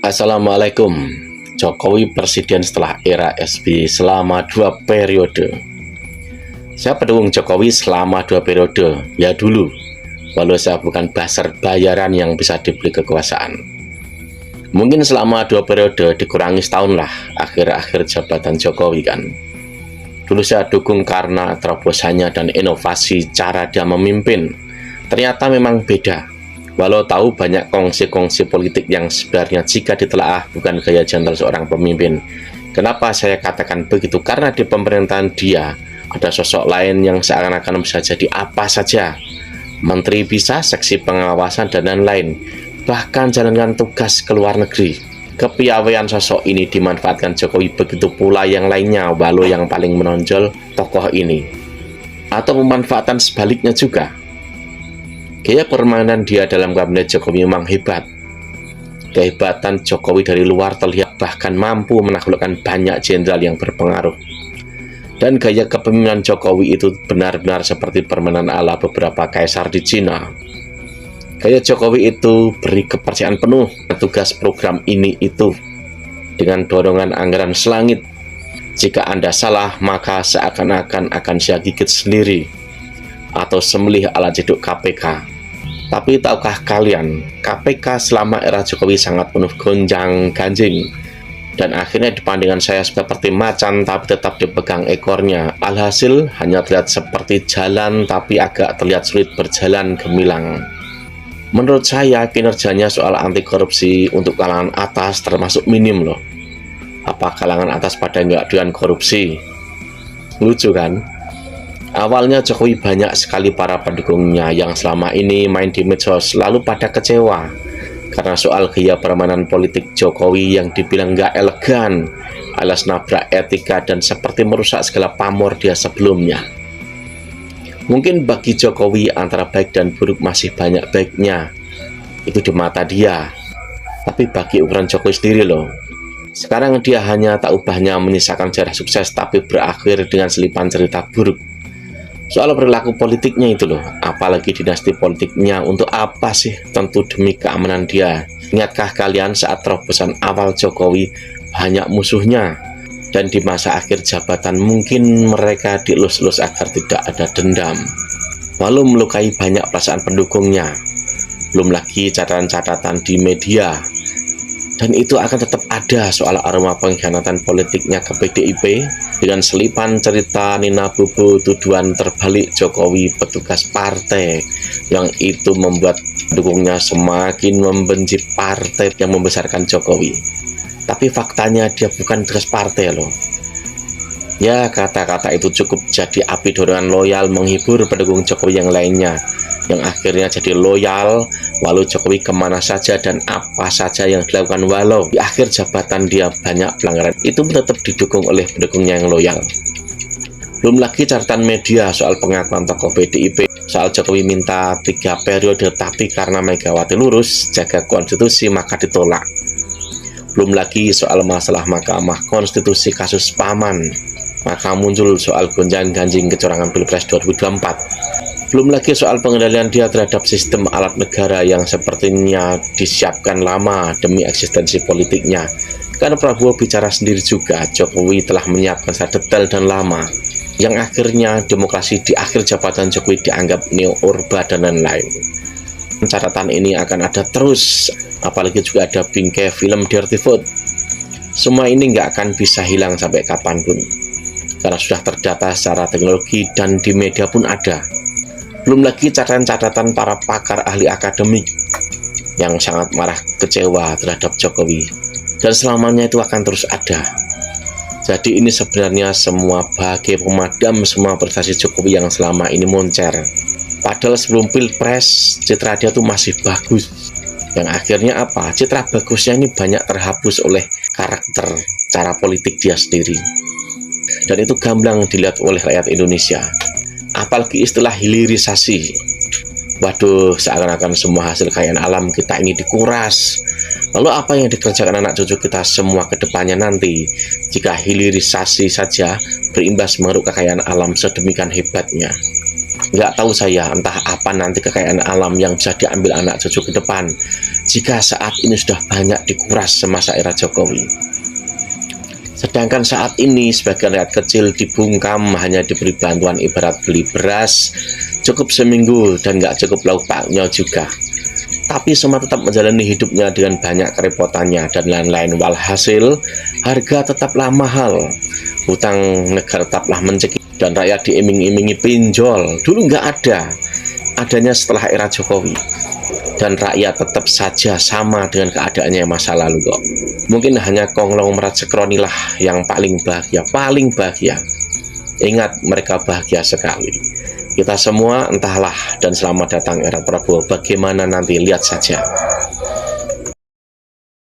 Assalamualaikum. Jokowi presiden setelah era SBY selama 2 periode. Saya pendukung Jokowi selama 2 periode, ya dulu. Walau saya bukan buzzer bayaran yang bisa dibeli kekuasaan. Mungkin selama 2 periode dikurangi setahun lah akhir-akhir jabatan Jokowi kan. Dulu saya dukung karena terobosannya dan inovasi cara dia memimpin. Ternyata memang beda. Walau tahu banyak kongsi-kongsi politik yang sebenarnya jika ditelaah bukan gaya jantan seorang pemimpin. Kenapa saya katakan begitu? Karena di pemerintahan dia ada sosok lain yang seakan-akan bisa jadi apa saja. Menteri bisa, seksi pengawasan dan lain-lain. Bahkan jalankan tugas ke luar negeri. Kepiawaian sosok ini dimanfaatkan Jokowi, begitu pula yang lainnya, walau yang paling menonjol tokoh ini. Atau pemanfaatan sebaliknya juga. Gaya permainan dia dalam kabinet Jokowi memang hebat. Kehebatan Jokowi dari luar terlihat bahkan mampu menaklukkan banyak jenderal yang berpengaruh. Dan gaya kepemimpinan Jokowi itu benar-benar seperti permainan ala beberapa kaisar di Cina. Gaya Jokowi itu beri kepercayaan penuh tugas program ini itu dengan dorongan anggaran selangit. Jika Anda salah, maka seakan-akan akan saya gigit sendiri atau sembelih ala jeduk KPK. Tapi tahukah kalian, KPK selama era Jokowi sangat penuh gonjang-ganjing. Dan akhirnya dipandangkan saya seperti macan tapi tetap dipegang ekornya. Alhasil hanya terlihat seperti jalan tapi agak terlihat sulit berjalan gemilang. Menurut saya kinerjanya soal anti korupsi untuk kalangan atas termasuk minim loh. Apa kalangan atas pada nggak doyan korupsi? Lucu kan? Awalnya Jokowi banyak sekali para pendukungnya yang selama ini main di medsos lalu pada kecewa karena soal gaya permainan politik Jokowi yang dibilang nggak elegan, alias nabrak etika dan seperti merusak segala pamor dia sebelumnya. Mungkin bagi Jokowi antara baik dan buruk masih banyak baiknya, itu di mata dia. Tapi bagi ukuran Jokowi sendiri loh, sekarang dia hanya tak ubahnya menyisakan sejarah sukses tapi berakhir dengan selipan cerita buruk. Soal perilaku politiknya itu loh, apalagi dinasti politiknya, untuk apa sih? Tentu demi keamanan dia. Ingatkah kalian saat terobosan awal Jokowi banyak musuhnya? Dan di masa akhir jabatan mungkin mereka dielus-elus agar tidak ada dendam. Walau melukai banyak perasaan pendukungnya. Belum lagi catatan-catatan di media. Dan itu akan tetap ada soal aroma pengkhianatan politiknya ke PDIP dengan selipan cerita Nina Bobo tuduhan terbalik Jokowi petugas partai yang itu membuat pendukungnya semakin membenci partai yang membesarkan Jokowi. Tapi faktanya dia bukan petugas partai loh. Ya, kata-kata itu cukup jadi api dorongan loyal menghibur pendukung Jokowi yang lainnya, yang akhirnya jadi loyal walau Jokowi kemana saja dan apa saja yang dilakukan. Walau di akhir jabatan dia banyak pelanggaran, itu tetap didukung oleh pendukungnya yang loyal. Belum lagi catatan media soal pengakuan tokoh PDIP soal Jokowi minta 3 periode tapi karena Megawati lurus jaga konstitusi maka ditolak. Belum lagi soal masalah Mahkamah Konstitusi kasus Paman, maka muncul soal gonjang-ganjing kecurangan Pilpres 2024. Belum lagi soal pengendalian dia terhadap sistem alat negara yang sepertinya disiapkan lama demi eksistensi politiknya. Karena Prabowo bicara sendiri juga, Jokowi telah menyiapkan secara detail dan lama, yang akhirnya demokrasi di akhir jabatan Jokowi dianggap neo-orba dan lain-lain. Catatan ini akan ada terus, apalagi juga ada bingkai film Dirty Food. Semua ini nggak akan bisa hilang sampai kapanpun, karena sudah terdata secara teknologi dan di media pun ada. Belum lagi catatan-catatan para pakar ahli akademik yang sangat marah kecewa terhadap Jokowi, dan selamanya itu akan terus ada. Jadi ini sebenarnya semua bagai pemadam semua prestasi Jokowi yang selama ini moncer. Padahal sebelum Pilpres citra dia tuh masih bagus. Yang akhirnya apa? Citra bagusnya ini banyak terhapus oleh karakter cara politik dia sendiri. Dan itu gamblang dilihat oleh rakyat Indonesia. Apalagi istilah hilirisasi. Waduh, seakan-akan semua hasil kekayaan alam kita ini dikuras. Lalu apa yang dikerjakan anak cucu kita semua ke depannya nanti jika hilirisasi saja berimbas mengeruk kekayaan alam sedemikian hebatnya? Nggak tahu saya entah apa nanti kekayaan alam yang bisa diambil anak cucu ke depan jika saat ini sudah banyak dikuras semasa era Jokowi. Sedangkan saat ini sebagian rakyat kecil dibungkam, hanya diberi bantuan ibarat beli beras cukup seminggu dan nggak cukup lauk pauknya juga. Tapi semua tetap menjalani hidupnya dengan banyak kerepotannya dan lain-lain. Walhasil harga tetaplah mahal, hutang negara tetaplah mencekik, dan rakyat diiming-imingi pinjol. Dulu nggak ada, adanya setelah era Jokowi. Dan rakyat tetap saja sama dengan keadaannya masa lalu kok. Mungkin hanya konglomerat sekronilah yang paling bahagia, paling bahagia. Ingat, mereka bahagia sekali. Kita semua entahlah, dan selamat datang era Prabowo. Bagaimana nanti, lihat saja.